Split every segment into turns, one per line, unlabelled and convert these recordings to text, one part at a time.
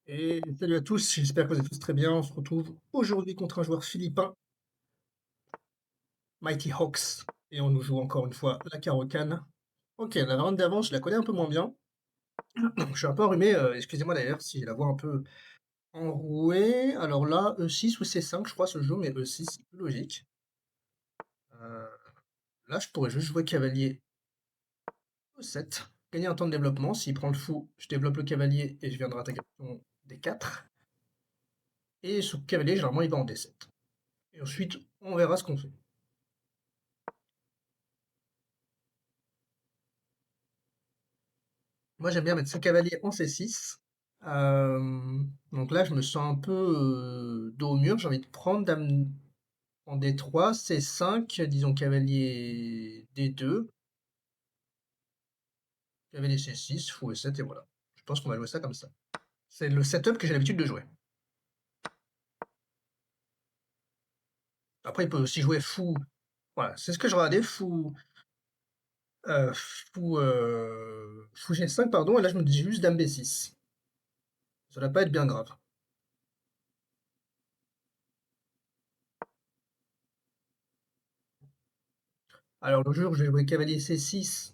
Et salut à tous, j'espère que vous êtes tous très bien. On se retrouve aujourd'hui contre un joueur philippin, Mighty Hawks. Et on nous joue encore une fois la Caro-Can. Ok, la round d'avant, je la connais un peu moins bien. Je suis un peu enrhumé, excusez-moi d'ailleurs si j'ai la voix un peu enrouée. Alors là, E6 ou C5, je crois, ce jeu, mais E6, c'est plus logique. Euh, Là, je pourrais juste jouer cavalier E7, gagner un temps de développement. S'il prend le fou, je développe le cavalier et je viendrai attaquer son D4. Et ce cavalier, généralement, il va en D7. Et ensuite, on verra ce qu'on fait. Moi, j'aime bien mettre ce cavalier en C6. Donc là, je me sens un peu dos au mur. J'ai envie de prendre dame en D3, C5, disons cavalier D2, cavalier C6, fou E7, et voilà. Je pense qu'on va jouer ça comme ça. C'est le setup que j'ai l'habitude de jouer. Après, il peut aussi jouer fou. Voilà, c'est ce que je regardais, fou G5, pardon, et là, je me dis juste dame B6. Ça va pas être bien grave. Alors, le jour où je vais jouer cavalier C6,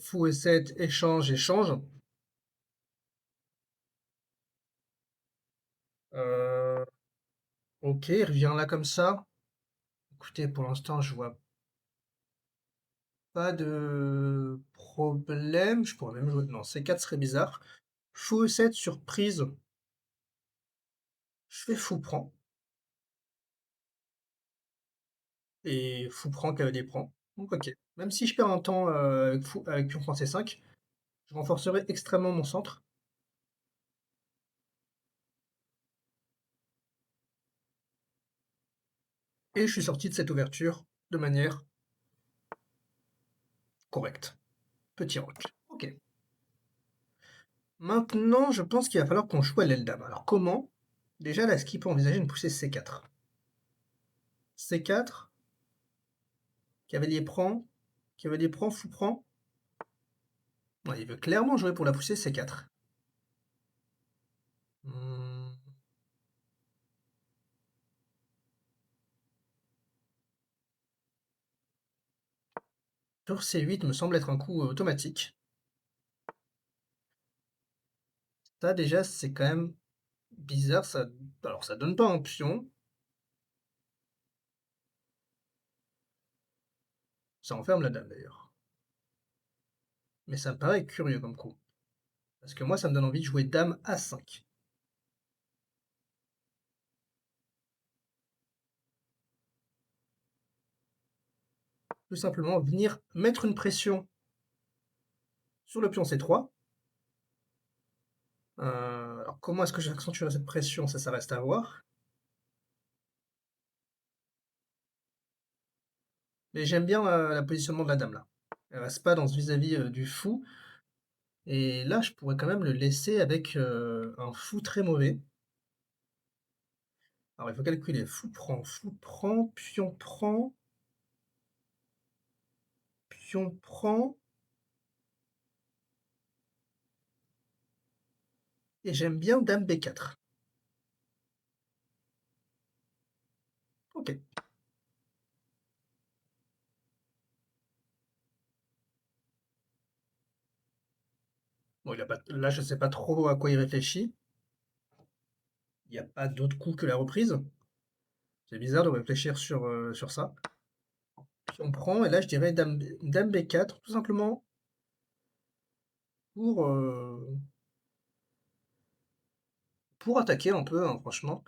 fou E7, échange, échange. Euh, ok, il revient là comme ça. Écoutez, pour l'instant, je vois pas de problème. Je pourrais même jouer. Non, C4 serait bizarre. Fou E7, surprise. Je fais fou prend. Et fou prend, cavalier prend. Donc, ok. Même si je perds un temps avec pion prend C5, je renforcerai extrêmement mon centre. Et je suis sorti de cette ouverture de manière correcte. Petit roc. Ok. Maintenant, je pense qu'il va falloir qu'on joue à l'aile dame. Alors, comment? Déjà, là, est-ce qu'il peut envisager une poussée C4? C4, cavalier prend, fou prend. Ouais, il veut clairement jouer pour la poussée C4. Hmm, Tour C8 me semble être un coup automatique. Ça, déjà, c'est quand même bizarre. Ça... Alors, ça donne pas un pion. Ça enferme la dame, d'ailleurs. Mais ça me paraît curieux comme coup. Parce que moi, ça me donne envie de jouer dame A5. Tout simplement, venir mettre une pression sur le pion C3. Alors, comment est-ce que j'accentuerai cette pression? Ça reste à voir. Mais j'aime bien la positionnement de la dame, là. Elle reste pas dans ce vis-à-vis du fou. Et là, je pourrais quand même le laisser avec un fou très mauvais. Alors, il faut calculer. Fou prend, pion prend. Et j'aime bien dame B4. Ok. Bon, là, je sais pas trop à quoi il réfléchit. Il n'y a pas d'autre coup que la reprise. C'est bizarre de réfléchir sur ça. Pion prend, et là, je dirais dame B4, tout simplement pour, euh, pour attaquer un peu, hein, franchement.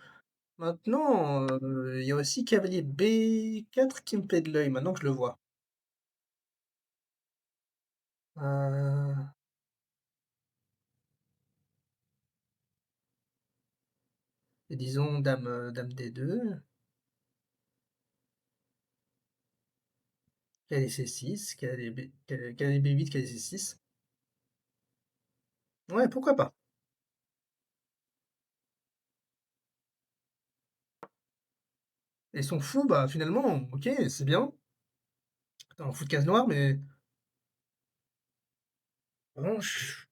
Maintenant, il y a aussi cavalier B4 qui me fait de l'œil, maintenant que je le vois. Euh, et disons dame D2, cavalier C6, cavalier B8, cavalier C6. Ouais, pourquoi pas. Et son fou, bah finalement, ok, c'est bien. C'est un fou de case noire, mais bon, je suis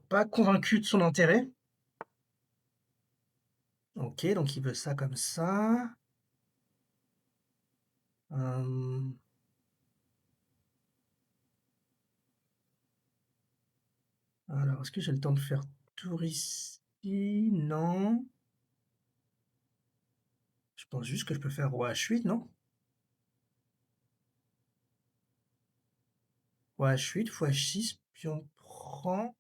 pas convaincu de son intérêt. Ok, donc il veut ça comme ça. Euh, alors, est-ce que j'ai le temps de faire tour ici? Non. Je pense juste que je peux faire roi H8, non? Roi H8, fois H6, puis on prend...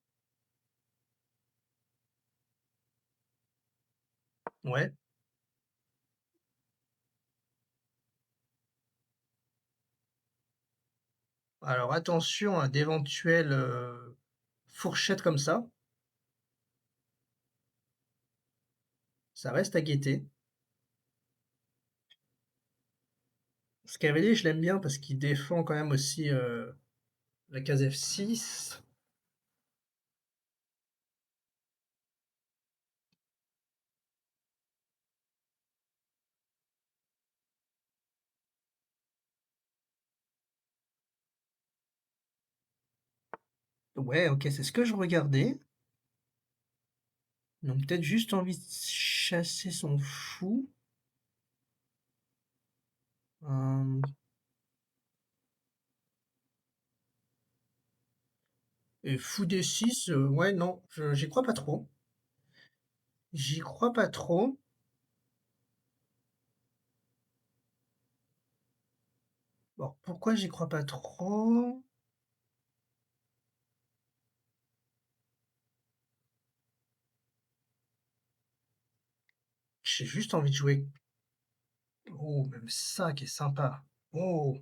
Ouais. Alors attention à d'éventuelles fourchettes comme ça. Ça reste à guetter. Ce cavalier, je l'aime bien parce qu'il défend quand même aussi la case F6. Ouais, ok, c'est ce que je regardais. Ils ont peut-être juste envie de chasser son fou. Euh, et fou D6, ouais, non, j'y crois pas trop. J'y crois pas trop. Bon, pourquoi j'y crois pas trop? J'ai juste envie de jouer. Oh, même ça qui est sympa. Oh,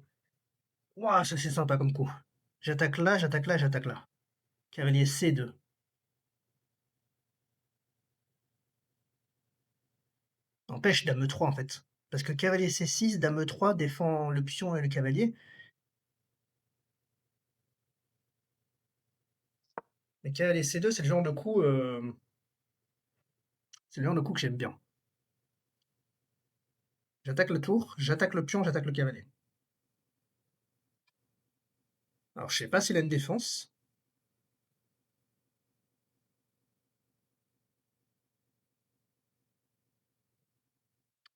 ouah, ça c'est sympa comme coup. J'attaque là, j'attaque là, j'attaque là. Cavalier C2. N'empêche dame E3 en fait. Parce que cavalier C6, dame E3 défend le pion et le cavalier. Mais cavalier C2, c'est le genre de coup, c'est le genre de coup que j'aime bien. J'attaque le tour, j'attaque le pion, j'attaque le cavalier. Alors je sais pas s'il a une défense,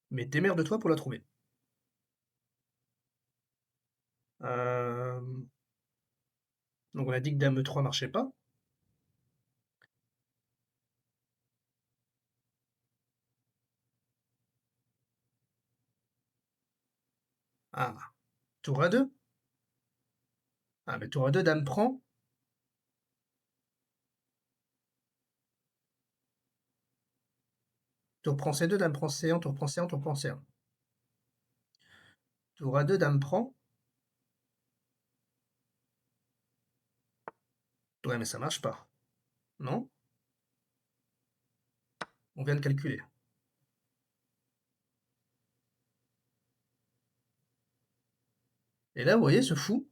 mais démerde de toi pour la trouver. Euh, Donc on a dit que dame E3 marchait pas. Ah, tour A2. Ah, mais tour A2, dame prend. Tour prend C2, dame prend C1, tour prend C1, tour prend C1. Tour A2, dame prend. Ouais, mais ça marche pas. Non? On vient de calculer. Et là, vous voyez, ce fou,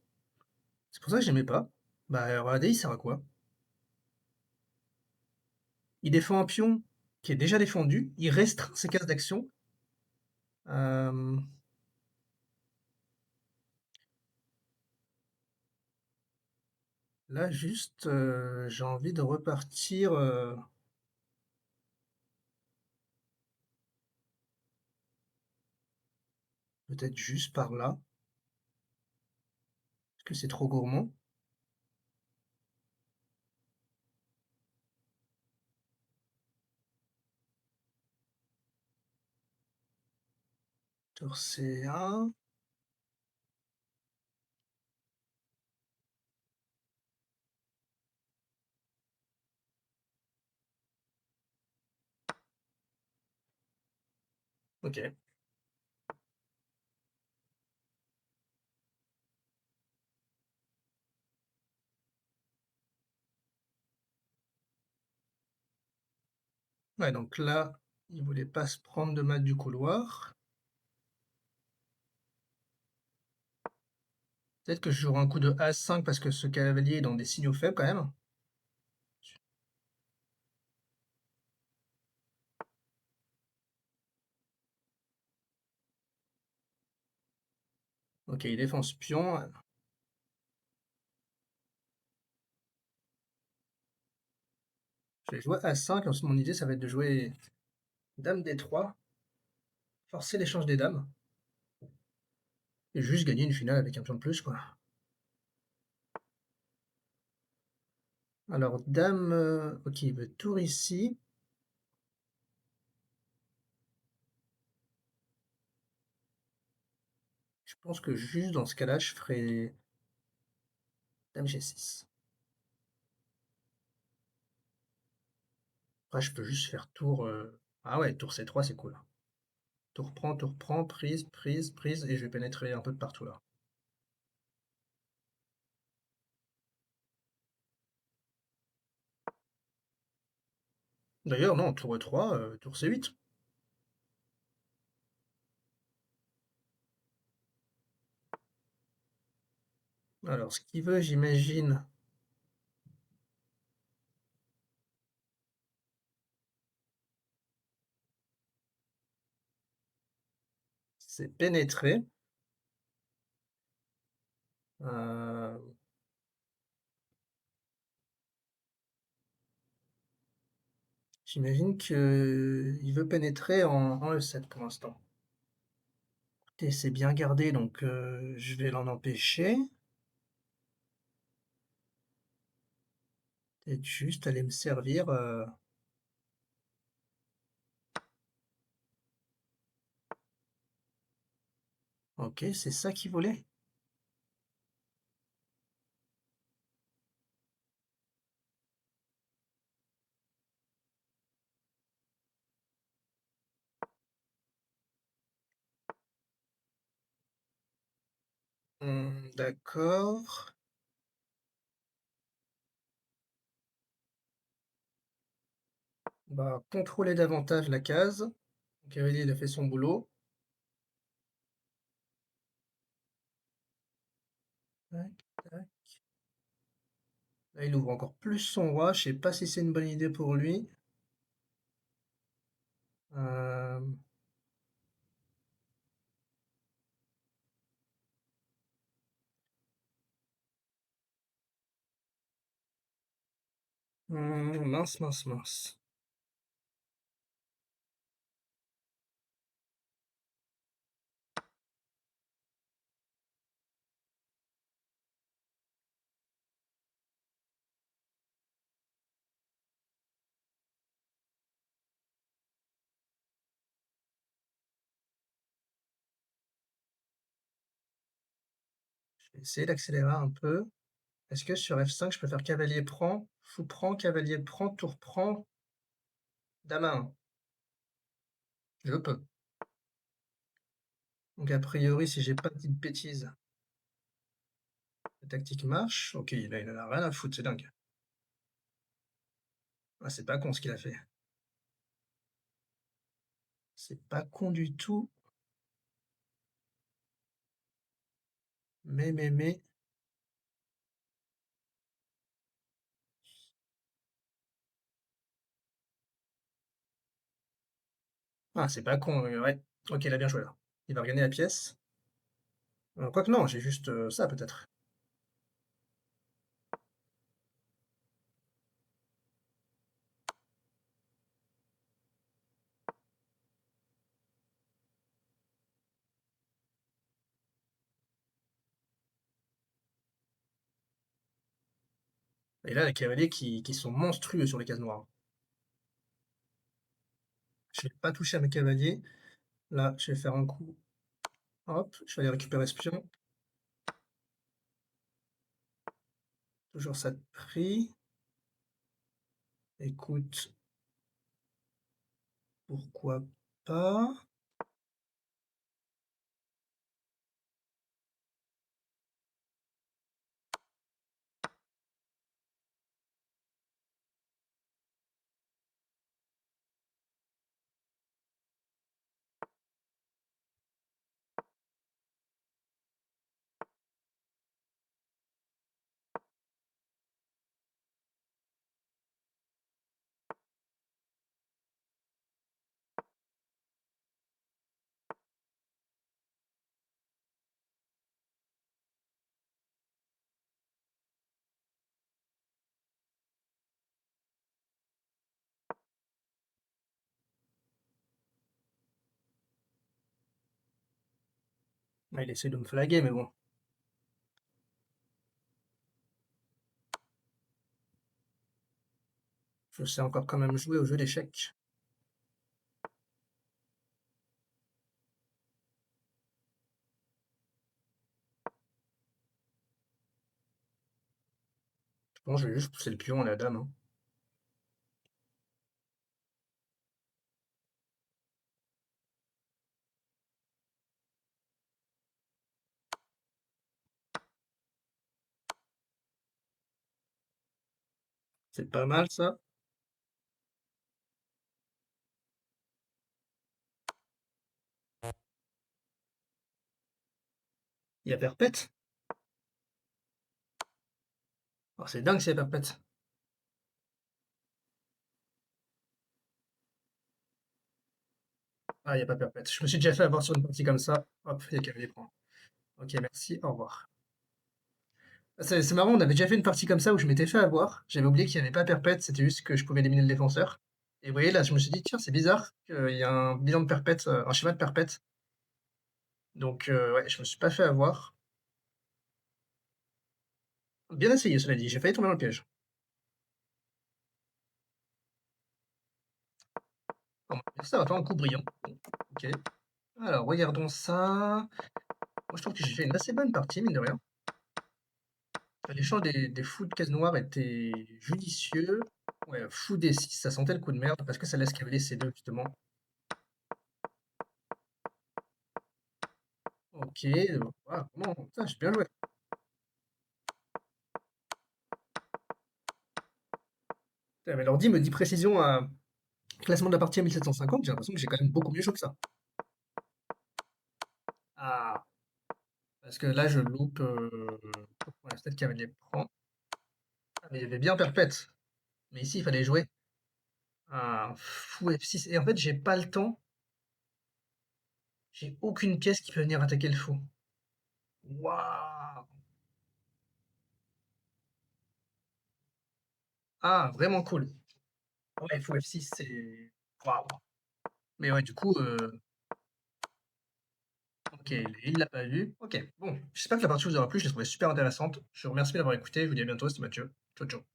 c'est pour ça que j'aimais pas. Bah, regardez, il sert à quoi? Il défend un pion qui est déjà défendu, il restreint ses cases d'action. Euh, Là, juste, j'ai envie de repartir peut-être juste par là. Est-ce que c'est trop gourmand? Tour C1. Ok. Ouais, donc là, il voulait pas se prendre de mat du couloir. Peut-être que je jouerai un coup de A5 parce que ce cavalier est dans des signaux faibles quand même. Ok, il défend ce pion. Je vais jouer A5. Ensuite, mon idée, ça va être de jouer Dame D3, forcer l'échange des dames, et juste gagner une finale avec un pion de plus, quoi. Alors, dame, ok, il veut tour ici. Je pense que juste dans ce cas-là, je ferais dame G6. Après, je peux juste faire tour. Ah ouais, tour C3, c'est cool. Tour prend, prise, prise, prise, et je vais pénétrer un peu de partout là. D'ailleurs, non, tour E3, tour C8. Alors, ce qu'il veut, j'imagine, c'est pénétrer. Euh, J'imagine qu'il veut pénétrer en E7 pour l'instant. Et c'est bien gardé, donc je vais l'en empêcher. Peut-être juste aller me servir. Ok, c'est ça qu'il voulait. D'accord. Bah, contrôler davantage la case. Cavalier, il a fait son boulot. Tac, tac. Là, il ouvre encore plus son roi. Je sais pas si c'est une bonne idée pour lui. Euh, mince, mince, mince. Je vais essayer d'accélérer un peu. Est-ce que sur F5, je peux faire cavalier prend, fou prend, cavalier prend, tour prend, dame à 1? Je peux. Donc a priori, si j'ai pas dit de bêtises, la tactique marche. Ok, là, il en a rien à foutre, c'est dingue. Ah, c'est pas con ce qu'il a fait. C'est pas con du tout. Mais. Ah, c'est pas con, ouais. Ok, il a bien joué là. Il va regagner la pièce. Quoique non, j'ai juste ça peut-être. Et là, les cavaliers qui sont monstrueux sur les cases noires. Je vais pas toucher à mes cavaliers. Là, je vais faire un coup. Hop, je vais aller récupérer ce pion. Toujours ça de prix. Écoute, pourquoi pas? Ah, il essaie de me flaguer, mais bon. Je sais encore quand même jouer au jeu d'échecs. Bon, je vais juste pousser le pion à la dame, hein. C'est pas mal ça. Il y a perpète. Oh, c'est dingue, c'est perpète. Ah, il n'y a pas perpète. Je me suis déjà fait avoir sur une partie comme ça. Hop, il y a qu'à les prendre. Ok, merci, au revoir. C'est marrant, on avait déjà fait une partie comme ça où je m'étais fait avoir. J'avais oublié qu'il n'y avait pas perpète, c'était juste que je pouvais éliminer le défenseur. Et vous voyez, là, je me suis dit, tiens, c'est bizarre qu'il y a un bilan de perpète, un schéma de perpète. Donc, ouais, je me suis pas fait avoir. Bien essayé, cela dit, j'ai failli tomber dans le piège. Oh, ça va pas un coup brillant. Bon, ok. Alors, regardons ça. Moi, je trouve que j'ai fait une assez bonne partie, mine de rien. L'échange des fous de case noire était judicieux. Ouais, fou D6, ça sentait le coup de merde parce que ça laisse cavaler ces deux, justement. Ok, voilà, vraiment, ça, j'ai bien joué. Putain, mais l'ordi me dit précision à classement de la partie à 1750, j'ai l'impression que j'ai quand même beaucoup mieux joué que ça. Ah, parce que là, je loupe. Ouais, peut-être cavalier prend. Ah, mais il y avait bien perpète. Mais ici, il fallait jouer un fou F6. Et en fait, j'ai pas le temps. J'ai aucune pièce qui peut venir attaquer le fou. Waouh! Ah, vraiment cool. Ouais, fou F6, c'est. Waouh! Mais ouais, du coup, ok, il l'a pas vu. Ok, bon, j'espère que la partie vous aura plu, je l'ai trouvée super intéressante. Je vous remercie d'avoir écouté, je vous dis à bientôt, c'était Mathieu. Ciao, ciao.